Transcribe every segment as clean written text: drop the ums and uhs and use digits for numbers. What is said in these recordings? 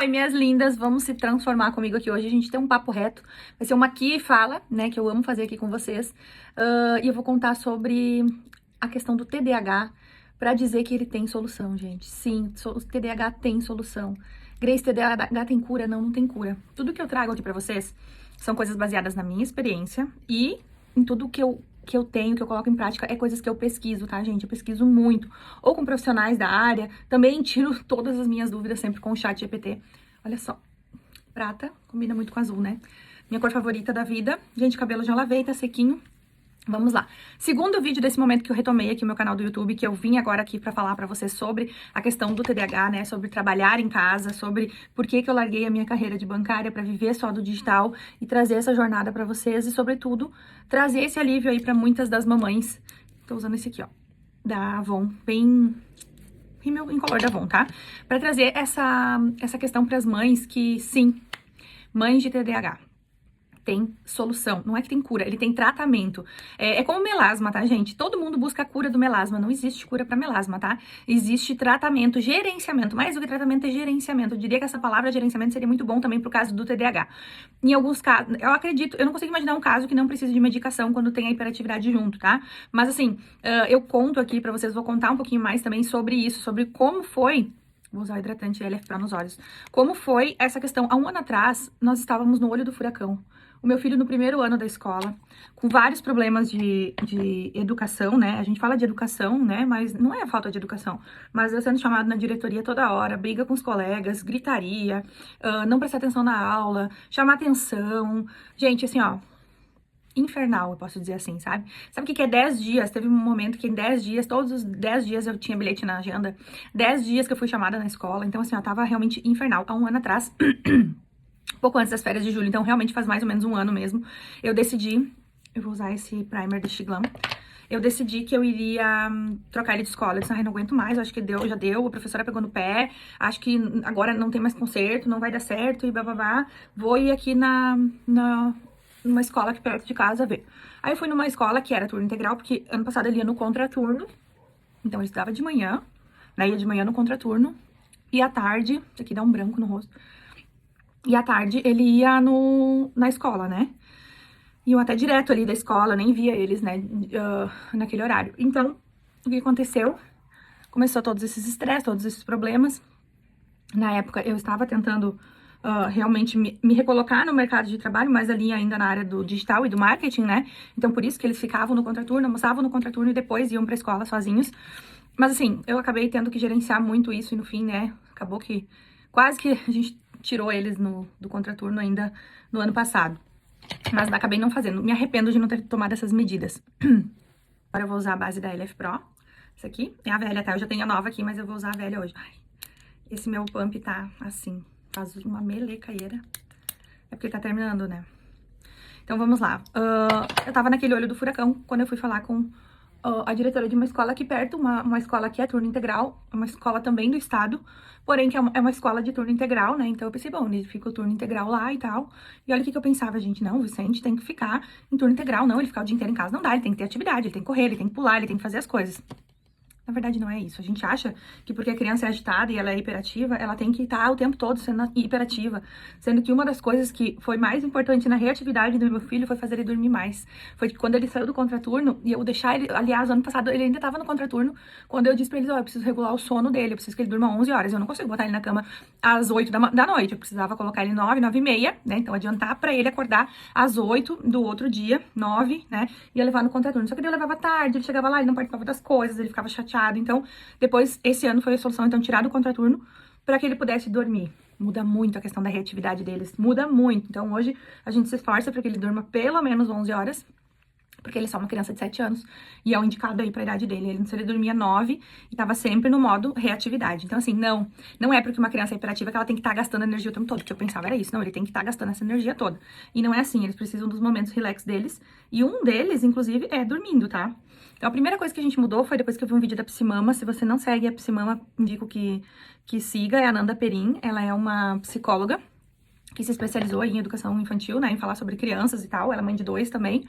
Oi, minhas lindas, vamos se transformar comigo aqui hoje. A gente tem um papo reto. Vai ser uma aqui e fala, né? Que eu amo fazer aqui com vocês. E eu vou contar sobre a questão do TDAH pra dizer que ele tem solução, gente. Sim, o TDAH tem solução. Grace, TDAH tem cura? Não, não tem cura. Tudo que eu trago aqui pra vocês são coisas baseadas na minha experiência e em tudo que eu tenho, que eu coloco em prática, é coisas que eu pesquiso, tá, gente? Eu pesquiso muito. Ou com profissionais da área. Também tiro todas as minhas dúvidas sempre com o chat GPT. Olha só. Prata, combina muito com azul, né? Minha cor favorita da vida. Gente, o cabelo já lavei, tá sequinho. Vamos lá. Segundo vídeo desse momento que eu retomei aqui o meu canal do YouTube, que eu vim agora aqui pra falar pra vocês sobre a questão do TDAH, né? Sobre trabalhar em casa, sobre por que eu larguei a minha carreira de bancária pra viver só do digital e trazer essa jornada pra vocês e, sobretudo, trazer esse alívio aí pra muitas das mamães. Tô usando esse aqui, ó, da Avon, bem rímel em color da Avon, tá? Pra trazer essa questão pras mães que, sim, mães de TDAH. Tem solução. Não é que tem cura, ele tem tratamento. É como melasma, tá, gente? Todo mundo busca a cura do melasma. Não existe cura pra melasma, tá? Existe tratamento, gerenciamento. Mais do que tratamento é gerenciamento. Eu diria que essa palavra gerenciamento seria muito bom também pro caso do TDAH. Em alguns casos, eu acredito, eu não consigo imaginar um caso que não precise de medicação quando tem a hiperatividade junto, tá? Mas assim, eu conto aqui pra vocês, vou contar um pouquinho mais também sobre isso, sobre como foi. Vou usar o hidratante LF pra nos olhos. Como foi essa questão? Há um ano atrás, nós estávamos no olho do furacão. O meu filho no primeiro ano da escola, com vários problemas de educação, né? A gente fala de educação, né? Mas não é falta de educação. Mas eu sendo chamado na diretoria toda hora, briga com os colegas, gritaria, não prestar atenção na aula, chamar atenção. Gente, assim, ó, infernal, eu posso dizer assim, sabe? Sabe o que é 10 dias? Teve um momento que em 10 dias, todos os 10 dias eu tinha bilhete na agenda, 10 dias que eu fui chamada na escola, então assim, ó, tava realmente infernal. Há um ano atrás, pouco antes das férias de julho, então realmente faz mais ou menos um ano mesmo, eu decidi, eu vou usar esse primer da Xiglam, eu decidi que eu iria trocar ele de escola. Eu disse, ai, não aguento mais, acho que deu, já deu, a professora pegou no pé, acho que agora não tem mais conserto, não vai dar certo, e bababá, vou ir aqui numa escola aqui perto de casa ver. Aí eu fui numa escola que era turno integral, porque ano passado ele ia no contraturno, então ele estudava de manhã, né, ia de manhã no contraturno, e à tarde, isso aqui dá um branco no rosto, e à tarde ele ia na escola, né? Iam até direto ali da escola, nem via eles, né, naquele horário. Então, o que aconteceu? Começou todos esses estresses, todos esses problemas. Na época, eu estava tentando realmente me recolocar no mercado de trabalho, mas ali ainda na área do digital e do marketing, né? Então, por isso que eles ficavam no contraturno, almoçavam no contraturno e depois iam pra escola sozinhos. Mas, assim, eu acabei tendo que gerenciar muito isso e no fim, né, acabou que quase que a gente tirou eles do contraturno ainda no ano passado. Mas acabei não fazendo. Me arrependo de não ter tomado essas medidas. Agora eu vou usar a base da LF Pro. Essa aqui é a velha, tá? Eu já tenho a nova aqui, mas eu vou usar a velha hoje. Ai, esse meu pump tá assim, faz uma melecaeira. É porque tá terminando, né? Então vamos lá. Eu tava naquele olho do furacão quando eu fui falar com a diretora de uma escola aqui perto, uma escola que é turno integral, uma escola também do estado, porém que é uma escola de turno integral, né? Então eu pensei, bom, ele fica o turno integral lá e tal. E olha o que eu pensava, gente, não, o Vicente tem que ficar em turno integral, não, ele ficar o dia inteiro em casa não dá, ele tem que ter atividade, ele tem que correr, ele tem que pular, ele tem que fazer as coisas. Na verdade, não é isso. A gente acha que porque a criança é agitada e ela é hiperativa, ela tem que estar o tempo todo sendo hiperativa. Sendo que uma das coisas que foi mais importante na reatividade do meu filho foi fazer ele dormir mais. Foi que quando ele saiu do contraturno, e eu deixar ele, aliás, ano passado ele ainda estava no contraturno, quando eu disse pra eles, ó, eu preciso regular o sono dele, eu preciso que ele durma 11 horas. Eu não consigo botar ele na cama às 8 da noite. Eu precisava colocar ele 9, 9 e meia, né? Então adiantar pra ele acordar às 8 do outro dia, 9, né? Ia levar no contraturno. Só que eu levava tarde, ele chegava lá, ele não participava das coisas, ele ficava chateado. Então, depois, esse ano foi a solução, então, tirar do contraturno para que ele pudesse dormir. Muda muito a questão da reatividade deles, muda muito. Então, hoje, a gente se esforça para que ele durma pelo menos 11 horas, porque ele é só uma criança de 7 anos, e é o indicado aí pra idade dele. Ele dormia 9 e tava sempre no modo reatividade. Então, assim, não é porque uma criança é hiperativa que ela tem que estar gastando energia o tempo todo, que eu pensava era isso. Não, ele tem que estar gastando essa energia toda. E não é assim, eles precisam dos momentos relax deles, e um deles, inclusive, é dormindo, tá? Então, a primeira coisa que a gente mudou foi depois que eu vi um vídeo da Psimama. Se você não segue a Psimama, indico que siga, é a Nanda Perin. Ela é uma psicóloga que se especializou em educação infantil, né, em falar sobre crianças e tal. Ela é mãe de 2 também.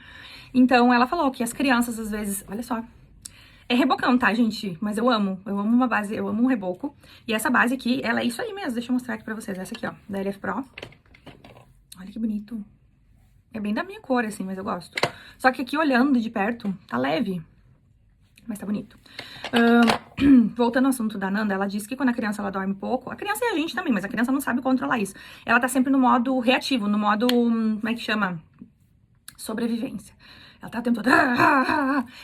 Então, ela falou que as crianças, às vezes, olha só, É rebocão, tá, gente? Mas eu amo uma base, eu amo um reboco. E essa base aqui, ela é isso aí mesmo, deixa eu mostrar aqui pra vocês. Essa aqui, ó, da LF Pro. Olha que bonito. É bem da minha cor, assim, mas eu gosto. Só que aqui, olhando de perto, tá leve. Mas tá bonito. Voltando ao assunto da Nanda, ela disse que quando a criança ela dorme pouco, a criança e a gente também, mas a criança não sabe controlar isso. Ela tá sempre no modo reativo, no modo, como é que chama? Sobrevivência. Ela tá o tempo todo...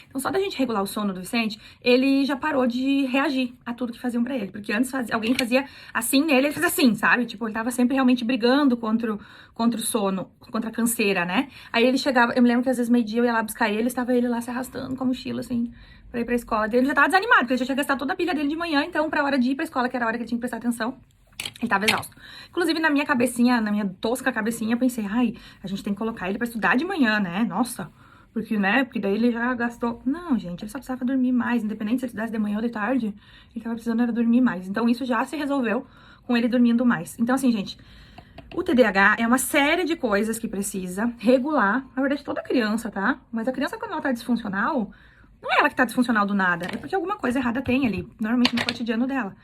Então, só da gente regular o sono do Vicente, ele já parou de reagir a tudo que faziam pra ele. Porque antes alguém fazia assim nele, ele fazia assim, sabe? Tipo, ele tava sempre realmente brigando contra o sono, contra a canseira, né? Aí ele chegava, eu me lembro que às vezes meio-dia eu ia lá buscar ele, estava ele lá se arrastando com a mochila, assim, pra ir pra escola. Ele já tava desanimado, porque ele já tinha gastado toda a pilha dele de manhã, então pra hora de ir pra escola, que era a hora que ele tinha que prestar atenção, ele tava exausto. Inclusive, na minha cabecinha, na minha tosca cabecinha, eu pensei, ai, a gente tem que colocar ele pra estudar de manhã, né? Nossa, porque, né? Porque daí ele já gastou... Não, gente, ele só precisava dormir mais. Independente se ele estudasse de manhã ou de tarde, ele tava precisando era dormir mais. Então, isso já se resolveu com ele dormindo mais. Então, assim, gente, o TDAH é uma série de coisas que precisa regular. Na verdade, toda criança, tá? Mas a criança, quando ela tá disfuncional... Não é ela que tá disfuncional do nada, é porque alguma coisa errada tem ali, normalmente no cotidiano dela.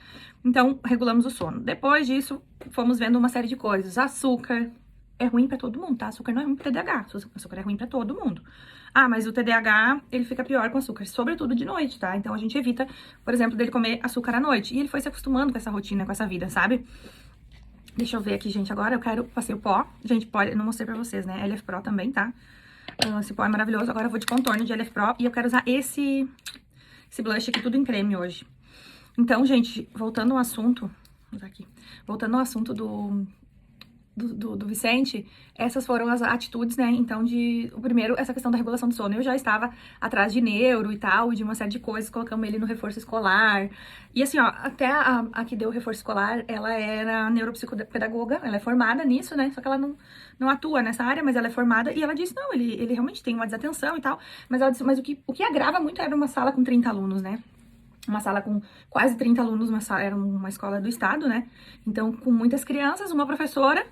Então, regulamos o sono. Depois disso, fomos vendo uma série de coisas. Açúcar é ruim pra todo mundo, tá? Açúcar não é ruim pro TDAH, açúcar é ruim pra todo mundo. Ah, mas o TDAH, ele fica pior com açúcar, sobretudo de noite, tá? Então, a gente evita, por exemplo, dele comer açúcar à noite. E ele foi se acostumando com essa rotina, com essa vida, sabe? Deixa eu ver aqui, gente, agora eu passei o pó. Gente, pó, eu não mostrei pra vocês, né? LF Pro também, tá? Esse pó é maravilhoso. Agora eu vou de contorno de LF Pro e eu quero usar esse blush aqui, tudo em creme hoje. Então, gente, voltando ao assunto... Vou usar aqui. Voltando ao assunto do Vicente, essas foram as atitudes, né? Então, o primeiro, essa questão da regulação do sono. Eu já estava atrás de neuro e tal, de uma série de coisas, colocamos ele no reforço escolar. E assim, ó, até a que deu o reforço escolar, ela era neuropsicopedagoga, ela é formada nisso, né? Só que ela não atua nessa área, mas ela é formada. E ela disse, não, ele realmente tem uma desatenção e tal. Mas ela disse, mas o que agrava muito era uma sala com 30 alunos, né? Uma sala com quase 30 alunos, era uma escola do estado, né? Então, com muitas crianças, uma professora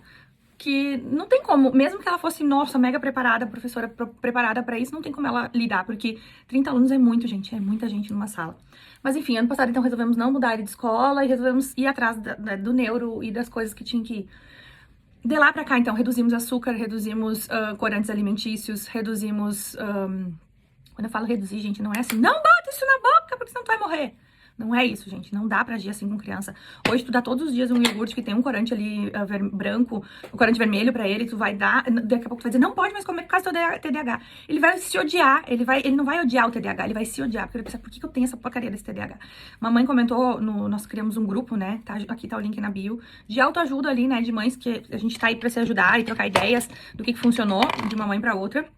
que não tem como, mesmo que ela fosse, nossa, mega preparada, professora preparada pra isso, não tem como ela lidar, porque 30 alunos é muito, gente, é muita gente numa sala. Mas enfim, ano passado, então, resolvemos não mudar ele de escola e resolvemos ir atrás do neuro e das coisas que tinha que ir. De lá pra cá, então, reduzimos açúcar, reduzimos corantes alimentícios, reduzimos... Quando eu falo reduzir, gente, não é assim, não bota isso na boca, porque senão tu vai morrer. Não é isso, gente. Não dá pra agir assim com criança. Hoje tu dá todos os dias um iogurte que tem um corante ali branco, um corante vermelho pra ele, tu vai dar, daqui a pouco tu vai dizer, não pode mais comer por causa do TDAH. Ele vai se odiar, ele não vai odiar o TDAH, ele vai se odiar, porque ele pensa, por que eu tenho essa porcaria desse TDAH? Mamãe comentou, nós criamos um grupo, né, aqui tá o link na bio, de autoajuda ali, né, de mães que a gente tá aí pra se ajudar e trocar ideias do que funcionou de uma mãe pra outra.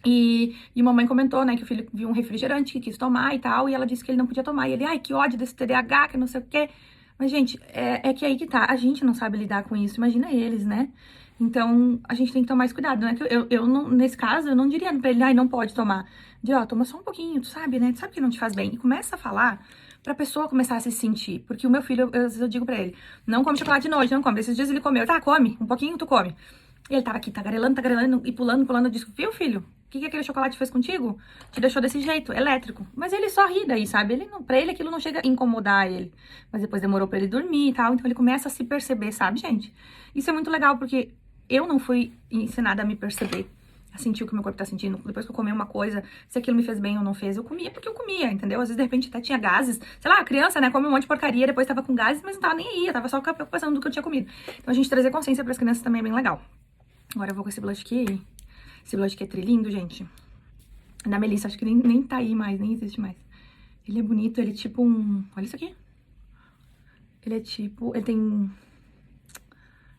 E mamãe comentou, né, que o filho viu um refrigerante que quis tomar e tal, e ela disse que ele não podia tomar. E ele, ai, que ódio desse TDAH, que não sei o quê. Mas, gente, é que aí que tá. A gente não sabe lidar com isso, imagina eles, né? Então, a gente tem que tomar mais cuidado, né? Eu não, nesse caso, eu não diria pra ele, ai, não pode tomar. De, ó, toma só um pouquinho, tu sabe, né? Tu sabe que não te faz bem. E começa a falar pra pessoa começar a se sentir. Porque o meu filho, eu digo pra ele, não come chocolate de noite, não come. Esses dias ele comeu, tá, come, um pouquinho tu come. E ele tava aqui tagarelando e pulando, eu disse, viu, filho? O que aquele chocolate fez contigo? Te deixou desse jeito, elétrico. Mas ele só ri daí, sabe? Pra ele aquilo não chega a incomodar ele. Mas depois demorou pra ele dormir e tal. Então ele começa a se perceber, sabe, gente? Isso é muito legal, porque eu não fui ensinada a me perceber. A sentir o que o meu corpo tá sentindo. Depois que eu comi uma coisa, se aquilo me fez bem ou não fez, eu comia porque eu comia, entendeu? Às vezes, de repente, até tinha gases. Sei lá, a criança, né, come um monte de porcaria, depois tava com gases, mas não tava nem aí. Eu tava só pensando do que eu tinha comido. Então a gente trazer consciência pras crianças também é bem legal. Agora eu vou com esse blush aqui. Esse blush aqui é trilindo, gente. Da Melissa, acho que nem tá aí mais, nem existe mais. Ele é bonito, ele é tipo um... Olha isso aqui. Ele é tipo... Ele tem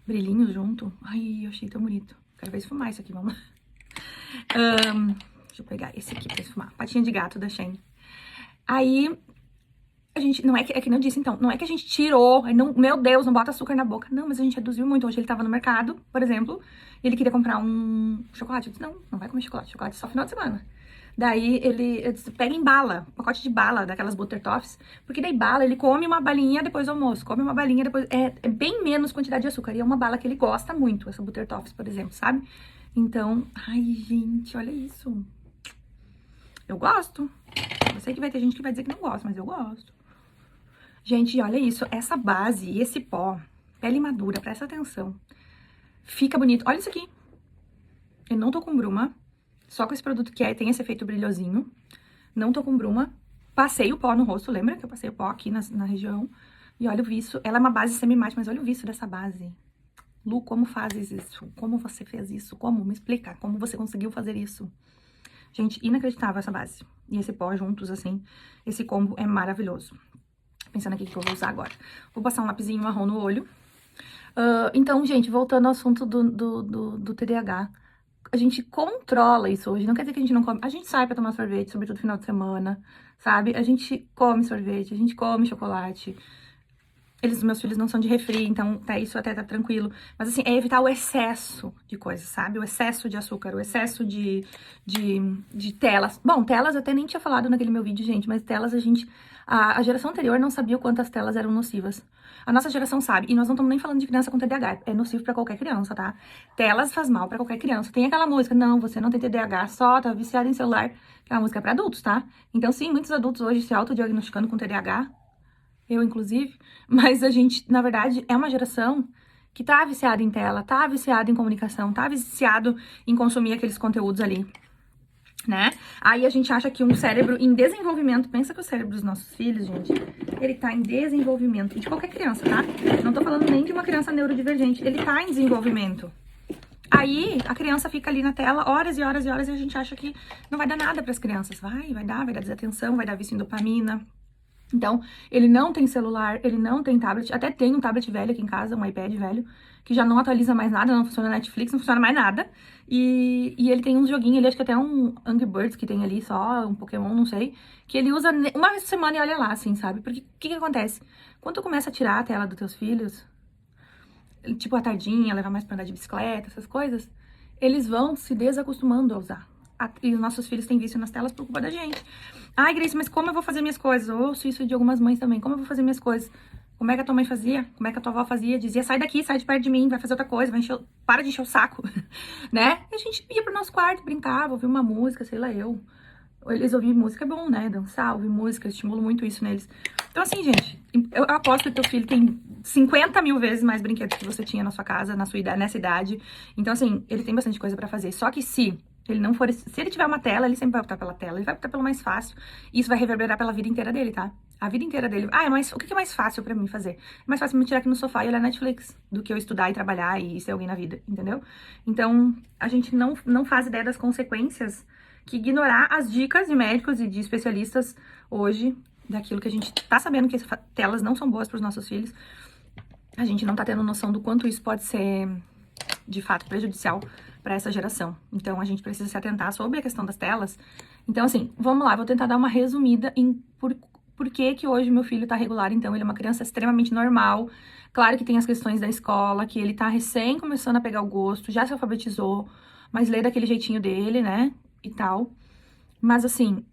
brilhinhos junto. Ai, eu achei tão bonito. Quero ver esfumar isso aqui, vamos lá. Deixa eu pegar esse aqui pra esfumar. Patinha de gato da Shein. Aí... A gente, não é que nem eu disse, então, não é que a gente tirou, não, meu Deus, não bota açúcar na boca. Não, mas a gente reduziu muito. Hoje ele tava no mercado, por exemplo, e ele queria comprar um chocolate. Eu disse, não vai comer chocolate é só final de semana. Daí eu disse, pega em bala, um pacote de bala, daquelas Butter Toffs, porque daí bala, ele come uma balinha depois do almoço, come uma balinha depois, é bem menos quantidade de açúcar, e é uma bala que ele gosta muito, essa Butter Toffs, por exemplo, sabe? Então, ai, gente, olha isso. Eu gosto. sei que vai ter gente que vai dizer que não gosta, mas eu gosto. Gente, olha isso. Essa base e esse pó, pele madura, presta atenção. Fica bonito. Olha isso aqui. Eu não tô com bruma. Só com esse produto que tem esse efeito brilhosinho. Não tô com bruma. Passei o pó no rosto, lembra que eu passei o pó aqui na região? E olha o viço. Ela é uma base semi-mate, mas olha o viço dessa base. Lu, como fazes isso? Como você fez isso? Como? Me explica. Como você conseguiu fazer isso? Gente, inacreditável essa base. E esse pó juntos, assim. Esse combo é maravilhoso. Pensando aqui o que eu vou usar agora. Vou passar um lapisinho marrom no olho. Então, gente, voltando ao assunto do TDAH. A gente controla isso hoje. Não quer dizer que a gente não come. A gente sai pra tomar sorvete, sobretudo no final de semana, sabe? A gente come sorvete, a gente come chocolate. Meus filhos não são de refri, então isso até tá tranquilo. Mas assim, é evitar o excesso de coisas, sabe? O excesso de açúcar, o excesso de telas. Bom, telas eu até nem tinha falado naquele meu vídeo, gente, mas telas a geração anterior não sabia o quanto as telas eram nocivas. A nossa geração sabe, e nós não estamos nem falando de criança com TDAH, é nocivo pra qualquer criança, tá? Telas faz mal pra qualquer criança. Tem aquela música, não, você não tem TDAH, só tá viciado em celular, que é uma música pra adultos, tá? Então sim, muitos adultos hoje se autodiagnosticando com TDAH, eu inclusive, mas a gente, na verdade, é uma geração que tá viciada em tela, tá viciada em comunicação, tá viciado em consumir aqueles conteúdos ali, né? Aí a gente acha que um cérebro em desenvolvimento, pensa que o cérebro dos nossos filhos, gente, ele tá em desenvolvimento, e de qualquer criança, tá? Não tô falando nem de uma criança neurodivergente, ele tá em desenvolvimento. Aí a criança fica ali na tela horas e horas e horas e a gente acha que não vai dar nada pras crianças. Vai dar desatenção, vai dar vício em dopamina. Então, ele não tem celular, ele não tem tablet, até tem um tablet velho aqui em casa, um iPad velho, que já não atualiza mais nada, não funciona Netflix, não funciona mais nada. E ele tem uns joguinhos ali, acho que até um Angry Birds que tem ali, só um Pokémon, não sei, que ele usa uma vez por semana e olha lá, assim, sabe? Porque o que acontece? Quando tu começa a tirar a tela dos teus filhos, tipo a tardinha, levar mais pra andar de bicicleta, essas coisas, eles vão se desacostumando a usar. E os nossos filhos têm vício nas telas por culpa da gente. Ai, Grace, mas como eu vou fazer minhas coisas? Eu ouço isso de algumas mães também. Como eu vou fazer minhas coisas? Como é que a tua mãe fazia? Como é que a tua avó fazia? Dizia, sai daqui, sai de perto de mim, vai fazer outra coisa, para de encher o saco, né? E a gente ia pro nosso quarto, brincava, ouvia uma música, sei lá, eles ouvirem música é bom, né? Dançar, ouvir música, eu estimulo muito isso neles. Então, assim, gente, eu aposto que o teu filho tem 50 mil vezes mais brinquedos que você tinha na sua casa, nessa idade. Então, assim, ele tem bastante coisa pra fazer. Só que se ele não for... Se ele tiver uma tela, ele sempre vai optar pela tela. Ele vai optar pelo mais fácil. E isso vai reverberar pela vida inteira dele, tá? A vida inteira dele. O que é mais fácil pra mim fazer? É mais fácil me tirar aqui no sofá e olhar Netflix do que eu estudar e trabalhar e ser alguém na vida, entendeu? Então, a gente não faz ideia das consequências que ignorar as dicas de médicos e de especialistas hoje, daquilo que a gente tá sabendo que telas não são boas pros nossos filhos. A gente não tá tendo noção do quanto isso pode ser, de fato, prejudicial para essa geração. Então, a gente precisa se atentar sobre a questão das telas. Então, assim, vamos lá, vou tentar dar uma resumida em por que hoje meu filho tá regular. Então, ele é uma criança extremamente normal. Claro que tem as questões da escola, que ele tá recém começando a pegar o gosto, já se alfabetizou, mas lê daquele jeitinho dele, né, e tal. Mas, assim,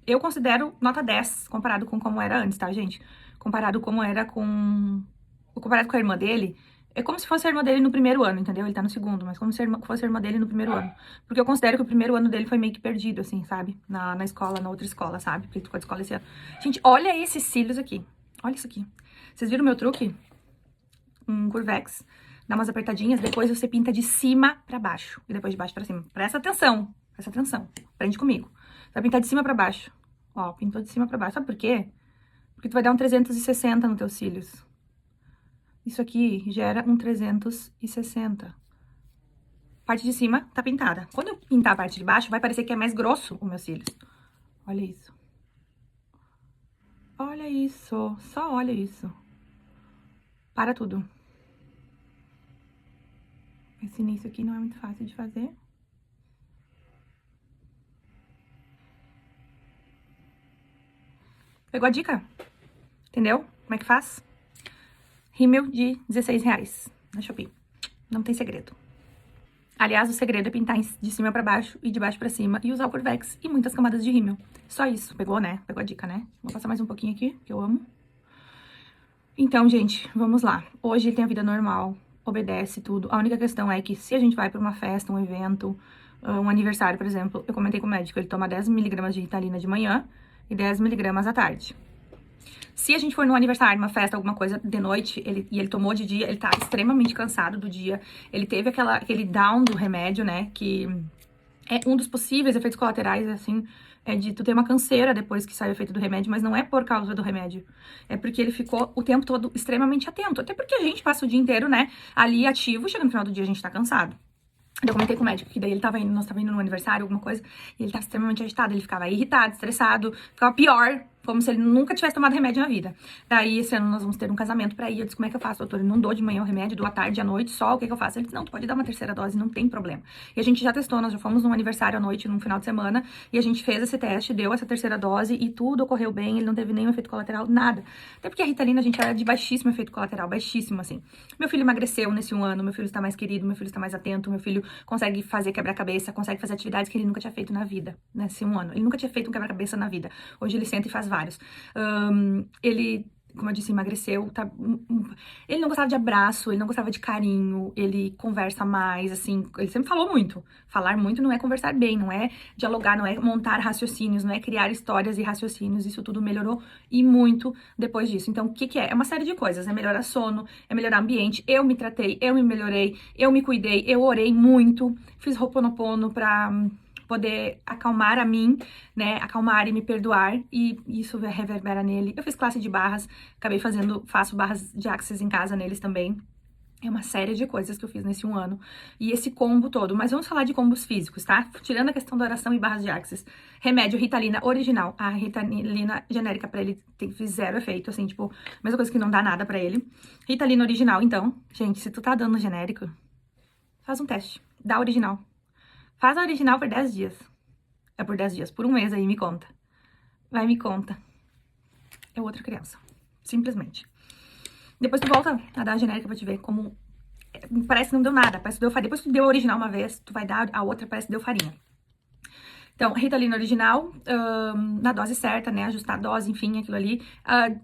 eu considero nota 10 comparado com como era antes, tá, gente? Comparado com a irmã dele, é como se fosse a irmã dele no primeiro ano, entendeu? Ele tá no segundo, mas como se fosse a irmã dele no primeiro ano. Porque eu considero que o primeiro ano dele foi meio que perdido, assim, sabe? Na escola, na outra escola, sabe? Porque ele ficou de escola esse ano. Gente, olha esses cílios aqui. Olha isso aqui. Vocês viram o meu truque? Um curvex. Dá umas apertadinhas, depois você pinta de cima pra baixo. E depois de baixo pra cima. Presta atenção. Presta atenção. Aprende comigo. Você vai pintar de cima pra baixo. Ó, pintou de cima pra baixo. Sabe por quê? Porque tu vai dar um 360 nos teus cílios. Isso aqui gera um 360. Parte de cima tá pintada. Quando eu pintar a parte de baixo, vai parecer que é mais grosso o meu cílios. Olha isso. Olha isso. Só olha isso. Para tudo. Esse início aqui não é muito fácil de fazer. Pegou a dica? Entendeu? Como é que faz? Rímel de R$16 na Shopee. Não tem segredo. Aliás, o segredo é pintar de cima pra baixo e de baixo pra cima e usar o Curvex e muitas camadas de rímel. Só isso. Pegou, né? Pegou a dica, né? Vou passar mais um pouquinho aqui, que eu amo. Então, gente, vamos lá. Hoje ele tem a vida normal, obedece tudo. A única questão é que se a gente vai pra uma festa, um evento, um aniversário, por exemplo, eu comentei com o médico, ele toma 10 miligramas de Ritalina de manhã e 10 miligramas à tarde. Se a gente for num aniversário, uma festa, alguma coisa de noite, ele tomou de dia, ele tá extremamente cansado do dia, ele teve aquele down do remédio, né, que é um dos possíveis efeitos colaterais, assim, é de tu ter uma canseira depois que sai o efeito do remédio, mas não é por causa do remédio, é porque ele ficou o tempo todo extremamente atento, até porque a gente passa o dia inteiro, né, ali ativo, chega no final do dia a gente tá cansado. Eu comentei com o médico que daí nós tava indo num aniversário, alguma coisa, e ele tava extremamente agitado, ele ficava irritado, estressado, ficava pior, como se ele nunca tivesse tomado remédio na vida. Daí, esse ano nós vamos ter um casamento pra ir. Eu disse, como é que eu faço, doutor? Eu não dou de manhã o remédio, dou à tarde, à noite, só o que eu faço? Ele disse, não, tu pode dar uma terceira dose, não tem problema. E a gente já testou, nós já fomos num aniversário à noite, num final de semana, e a gente fez esse teste, deu essa terceira dose, e tudo ocorreu bem, ele não teve nenhum efeito colateral, nada. Até porque a Ritalina, a gente era de baixíssimo efeito colateral, baixíssimo, assim. Meu filho emagreceu nesse um ano, meu filho está mais querido, meu filho está mais atento, meu filho consegue fazer quebra-cabeça, consegue fazer atividades que ele nunca tinha feito na vida, nesse um ano. Ele nunca tinha feito um quebra-cabeça na vida. Hoje ele senta e faz vários. Ele, como eu disse, emagreceu, ele não gostava de abraço, ele não gostava de carinho, ele conversa mais, assim, ele sempre falou muito. Falar muito não é conversar bem, não é dialogar, não é montar raciocínios, não é criar histórias e raciocínios, isso tudo melhorou e muito depois disso. Então, o que que é? É uma série de coisas, é melhorar sono, é melhorar ambiente, eu me tratei, eu me melhorei, eu me cuidei, eu orei muito, fiz Ho'oponopono pra poder acalmar a mim, né, acalmar e me perdoar, e isso reverbera nele. Eu fiz classe de barras, faço barras de axis em casa neles também. É uma série de coisas que eu fiz nesse um ano. E esse combo todo. Mas vamos falar de combos físicos, tá? Tirando a questão da oração e barras de axis. Remédio, Ritalina original. A Ritalina genérica pra ele fez zero efeito, assim, tipo, mesma coisa que não dá nada pra ele. Ritalina original, então. Gente, se tu tá dando genérico, faz um teste. Dá original. Faz a original por 10 dias. É por 10 dias. Por um mês aí, me conta. Vai, me conta. É outra criança. Simplesmente. Depois tu volta a dar a genérica pra te ver como... Parece que não deu nada. Parece que deu farinha. Depois que tu deu a original uma vez, tu vai dar a outra, parece que deu farinha. Então, Ritalina original, na dose certa, né? Ajustar a dose, enfim, aquilo ali.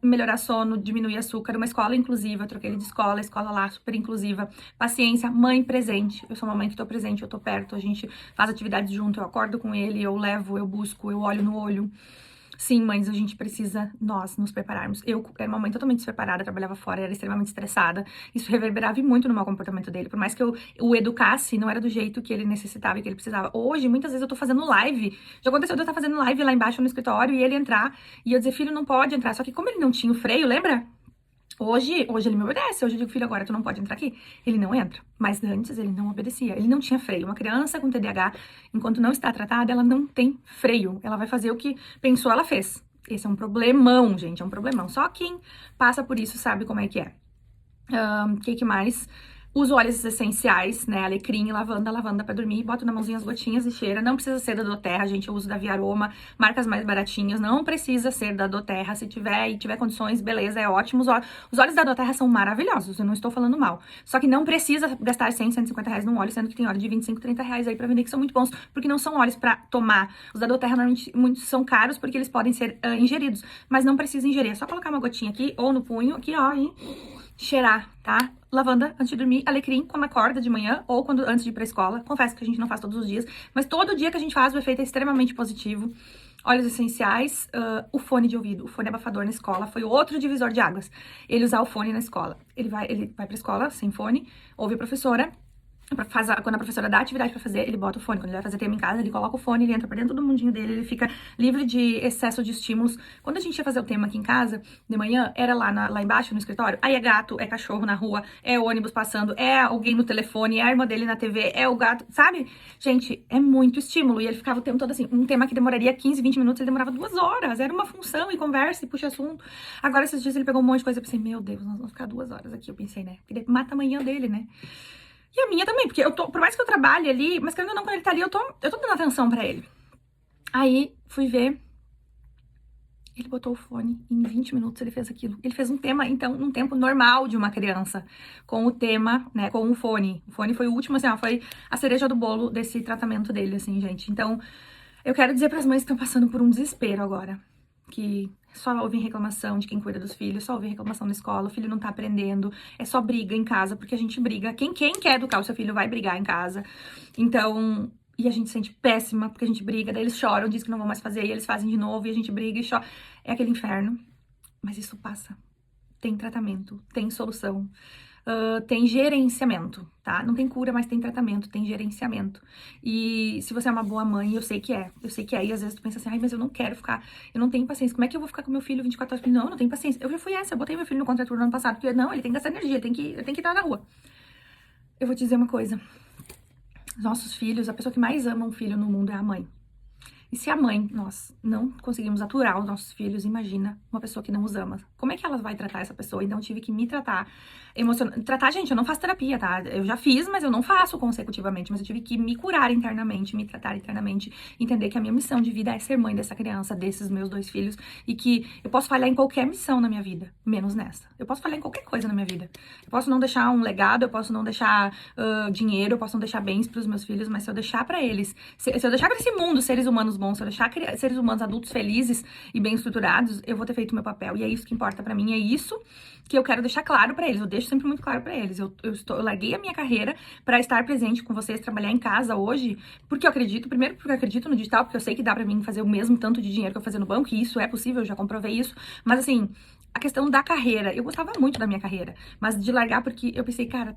Melhorar sono, diminuir açúcar. Uma escola inclusiva, eu troquei ele de escola, escola lá, super inclusiva. Paciência, mãe presente. Eu sou uma mãe que tô presente, eu tô perto, a gente faz atividades junto, eu acordo com ele, eu levo, eu busco, eu olho no olho. Sim, mães, a gente precisa, nós, nos prepararmos. Eu era uma mãe totalmente despreparada, trabalhava fora, era extremamente estressada. Isso reverberava muito no mau comportamento dele. Por mais que eu o educasse, não era do jeito que ele necessitava e que ele precisava. Hoje, muitas vezes eu tô fazendo live. Já aconteceu de eu estar fazendo live lá embaixo no escritório e ele entrar. E eu dizer, filho, não pode entrar. Só que como ele não tinha o freio, lembra? Hoje ele me obedece. Hoje eu digo, filho, agora tu não pode entrar aqui. Ele não entra. Mas antes ele não obedecia. Ele não tinha freio. Uma criança com TDAH, enquanto não está tratada, ela não tem freio. Ela vai fazer o que pensou, ela fez. Esse é um problemão, gente. É um problemão. Só quem passa por isso sabe como é que é. Que mais? Uso óleos essenciais, né? Alecrim, lavanda pra dormir. Boto na mãozinha as gotinhas e cheira. Não precisa ser da doTERRA, gente. Eu uso da Via Aroma, marcas mais baratinhas. Não precisa ser da doTERRA. Se tiver condições, beleza, é ótimo. Os óleos da doTERRA são maravilhosos, eu não estou falando mal. Só que não precisa gastar 100, 150 reais num óleo, sendo que tem óleo de 25, 30 reais aí pra vender, que são muito bons, porque não são óleos pra tomar. Os da doTERRA normalmente muitos são caros, porque eles podem ser ingeridos, mas não precisa ingerir. É só colocar uma gotinha aqui, ou no punho, aqui, ó, e cheirar, tá? Lavanda antes de dormir, alecrim quando acorda de manhã ou quando antes de ir pra escola. Confesso que a gente não faz todos os dias, mas todo dia que a gente faz o efeito é extremamente positivo. Óleos essenciais, o fone de ouvido, o fone abafador na escola foi outro divisor de águas. Ele usar o fone na escola. Ele vai pra escola sem fone, ouve a professora. Quando a professora dá atividade pra fazer, ele bota o fone. Quando ele vai fazer tema em casa, ele coloca o fone, ele entra pra dentro do mundinho dele, ele fica livre de excesso de estímulos. Quando a gente ia fazer o tema aqui em casa, de manhã, era lá embaixo no escritório, aí é gato, é cachorro na rua, é ônibus passando, é alguém no telefone, é a irmã dele na TV, é o gato, sabe? Gente, é muito estímulo. E ele ficava o tempo todo assim, um tema que demoraria 15, 20 minutos, ele demorava 2 horas. Era uma função, e conversa, e puxa assunto. Agora, esses dias, ele pegou um monte de coisa, eu pensei, meu Deus, nós vamos ficar 2 horas aqui, eu pensei, né? Porque mata a manhã dele, né? E a minha também, porque por mais que eu trabalhe ali, mas querendo ou não, quando ele tá ali, eu tô dando atenção pra ele. Aí, fui ver, ele botou o fone, e em 20 minutos ele fez aquilo. Ele fez um tema, então, num tempo normal de uma criança, com o tema, né, com o fone. O fone foi o último, assim, ó, foi a cereja do bolo desse tratamento dele, assim, gente. Então, eu quero dizer pras mães que estão passando por um desespero agora, que só ouvem reclamação de quem cuida dos filhos, só ouvem reclamação na escola, o filho não tá aprendendo, é só briga em casa, porque a gente briga. Quem quer educar o seu filho vai brigar em casa. Então, e a gente se sente péssima, porque a gente briga, daí eles choram, dizem que não vão mais fazer, e eles fazem de novo, e a gente briga e chora. É aquele inferno. Mas isso passa. Tem tratamento, tem solução, tem gerenciamento, tá? Não tem cura, mas tem tratamento, tem gerenciamento. E se você é uma boa mãe, eu sei que é, e às vezes tu pensa assim, ai, mas eu não quero ficar, eu não tenho paciência, como é que eu vou ficar com meu filho 24 horas? Não, eu não tenho paciência. Eu já fui essa, eu botei meu filho no contraturno no ano passado, porque não, ele tem que gastar energia, ele tem que estar na rua. Eu vou te dizer uma coisa, os nossos filhos, a pessoa que mais ama um filho no mundo é a mãe. E se a mãe, nós não conseguimos aturar os nossos filhos, imagina uma pessoa que não os ama. Como é que ela vai tratar essa pessoa? Então eu tive que me tratar emocionalmente. Tratar, gente, eu não faço terapia, tá? Eu já fiz, mas eu não faço consecutivamente. Mas eu tive que me curar internamente, me tratar internamente, entender que a minha missão de vida é ser mãe dessa criança, desses meus 2 filhos, e que eu posso falhar em qualquer missão na minha vida, menos nessa. Eu posso falhar em qualquer coisa na minha vida. Eu posso não deixar um legado, eu posso não deixar dinheiro, eu posso não deixar bens pros meus filhos, mas se eu deixar pra eles, se eu deixar pra esse mundo seres humanos bons, se eu deixar seres humanos adultos felizes e bem estruturados, eu vou ter feito o meu papel. E é isso que importa pra mim, é isso que eu quero deixar claro pra eles. Eu deixo sempre muito claro pra eles. Eu larguei a minha carreira pra estar presente com vocês, trabalhar em casa hoje, porque eu acredito, primeiro porque eu acredito no digital, porque eu sei que dá pra mim fazer o mesmo tanto de dinheiro que eu fazia no banco, e isso é possível, eu já comprovei isso. Mas assim, a questão da carreira, eu gostava muito da minha carreira, mas de largar porque eu pensei, cara,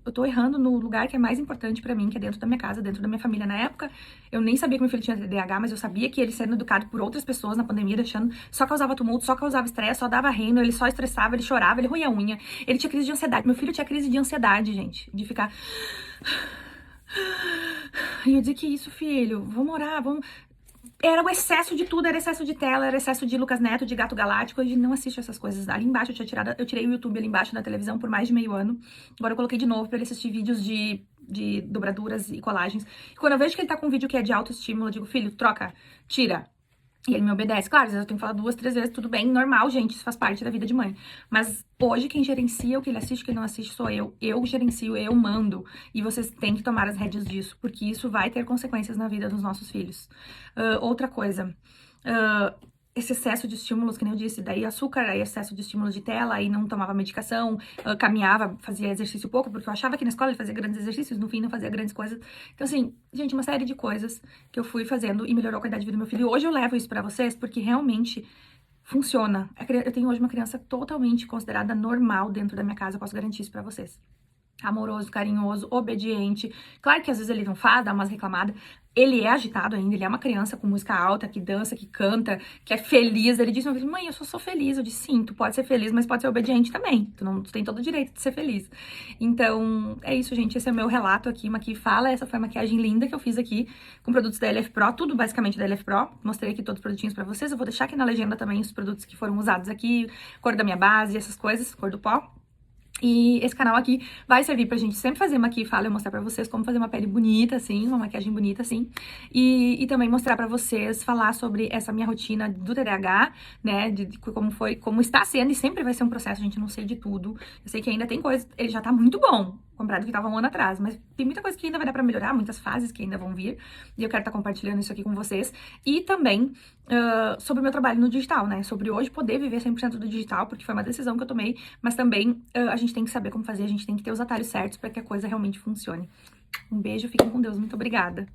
eu tô errando no lugar que é mais importante pra mim, que é dentro da minha casa, dentro da minha família. Na época, eu nem sabia que meu filho tinha TDAH, mas eu sabia que ele sendo educado por outras pessoas na pandemia, deixando, só causava tumulto, só causava estresse, só dava reino, ele só estressava, ele chorava, ele roía a unha, ele tinha crise de ansiedade. Meu filho tinha crise de ansiedade, gente, de ficar... E eu dizia, que isso, filho? Vamos orar, vamos... Era o excesso de tudo, era excesso de tela, era excesso de Lucas Neto, de Gato Galáctico. Hoje não assisto essas coisas. Ali embaixo eu tirei o YouTube ali embaixo da televisão por mais de meio ano. Agora eu coloquei de novo pra ele assistir vídeos de dobraduras e colagens. E quando eu vejo que ele tá com um vídeo que é de autoestímulo, eu digo, filho, troca, tira. E ele me obedece. Claro, às vezes eu tenho que falar 2, 3 vezes, tudo bem, normal, gente, isso faz parte da vida de mãe. Mas hoje quem gerencia o que ele assiste, o que ele não assiste sou eu. Eu gerencio, eu mando. E vocês têm que tomar as rédeas disso, porque isso vai ter consequências na vida dos nossos filhos. Outra coisa, esse excesso de estímulos, que nem eu disse, daí açúcar, aí excesso de estímulos de tela, aí não tomava medicação, caminhava, fazia exercício pouco, porque eu achava que na escola ele fazia grandes exercícios, no fim não fazia grandes coisas. Então assim, gente, uma série de coisas que eu fui fazendo e melhorou a qualidade de vida do meu filho. E hoje eu levo isso pra vocês, porque realmente funciona. Eu tenho hoje uma criança totalmente considerada normal dentro da minha casa, eu posso garantir isso pra vocês. Amoroso, carinhoso, obediente. Claro que às vezes ele não faz, dá umas reclamadas. Ele é agitado ainda, ele é uma criança com música alta, que dança, que canta, que é feliz. Ele disse uma vez, mãe, eu só sou feliz. Eu disse, sim, tu pode ser feliz, mas pode ser obediente também. Tu tem todo o direito de ser feliz. Então, é isso, gente. Esse é o meu relato aqui, uma que fala. Essa foi a maquiagem linda que eu fiz aqui, com produtos da LF Pro, tudo basicamente da LF Pro. Mostrei aqui todos os produtinhos pra vocês. Eu vou deixar aqui na legenda também os produtos que foram usados aqui, cor da minha base, essas coisas, cor do pó. E esse canal aqui vai servir pra gente sempre fazer uma aqui fala, eu mostrar pra vocês como fazer uma pele bonita, assim, uma maquiagem bonita, assim. E também mostrar pra vocês, falar sobre essa minha rotina do TDAH, né, de como está sendo, e sempre vai ser um processo, a gente não sei de tudo. Eu sei que ainda tem coisa, ele já tá muito bom, comparado do que tava um ano atrás, mas tem muita coisa que ainda vai dar pra melhorar, muitas fases que ainda vão vir, e eu quero estar compartilhando isso aqui com vocês. E também sobre o meu trabalho no digital, né, sobre hoje poder viver 100% do digital, porque foi uma decisão que eu tomei, mas também a gente tem que saber como fazer, a gente tem que ter os atalhos certos para que a coisa realmente funcione. Um beijo, fiquem com Deus, muito obrigada.